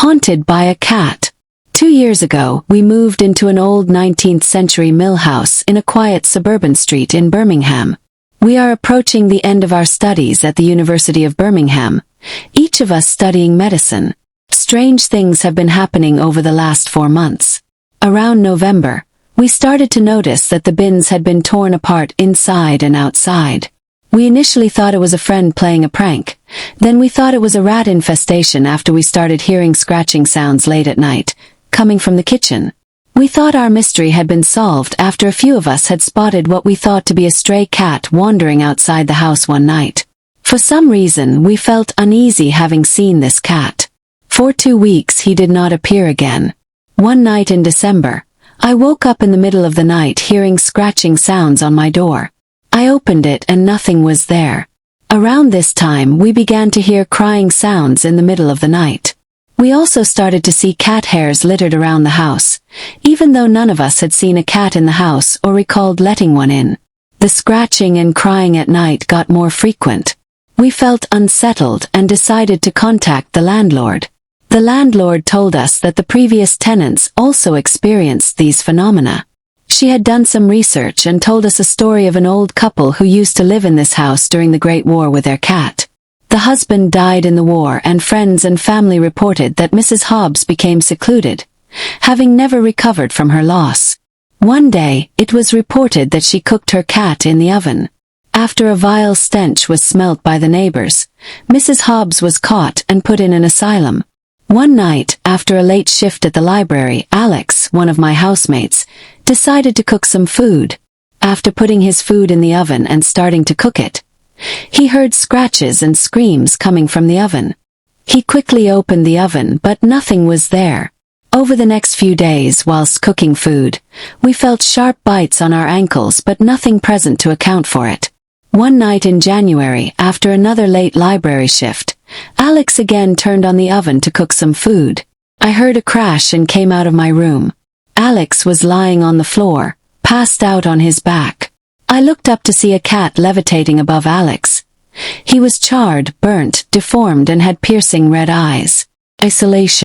haunted by a cat. 2 years ago, we moved into an old 19th century mill house in a quiet suburban street in Birmingham. We are approaching the end of our studies at the University of Birmingham, each of us studying medicine. Strange things have been happening over the last 4 months. Around November, we started to notice that the bins had been torn apart inside and outside. We initially thought it was a friend playing a prank. Then we thought it was a rat infestation after we started hearing scratching sounds late at night, coming from the kitchen. We thought our mystery had been solved after a few of us had spotted what we thought to be a stray cat wandering outside the house one night. For some reason, we felt uneasy having seen this cat. For 2 weeks he did not appear again. One night in December, I woke up in the middle of the night hearing scratching sounds on my door. I opened it and nothing was there. Around this time we began to hear crying sounds in the middle of the night. We also started to see cat hairs littered around the house, even though none of us had seen a cat in the house or recalled letting one in. The scratching and crying at night got more frequent. We felt unsettled and decided to contact the landlord. The landlord told us that the previous tenants also experienced these phenomena. She had done some research and told us a story of an old couple who used to live in this house during the Great War with their cat. The husband died in the war and friends and family reported that Mrs. Hobbs became secluded, having never recovered from her loss. One day, it was reported that she cooked her cat in the oven. After a vile stench was smelt by the neighbors, Mrs. Hobbs was caught and put in an asylum. One night, after a late shift at the library, Alex, one of my housemates, decided to cook some food. After putting his food in the oven and starting to cook it, he heard scratches and screams coming from the oven. He quickly opened the oven, but nothing was there. Over the next few days whilst cooking food, we felt sharp bites on our ankles but nothing present to account for it. One night in January, after another late library shift, Alex again turned on the oven to cook some food. I heard a crash and came out of my room. Alex was lying on the floor, passed out on his back. I looked up to see a cat levitating above Alex. He was charred, burnt, deformed and had piercing red eyes. Isolation.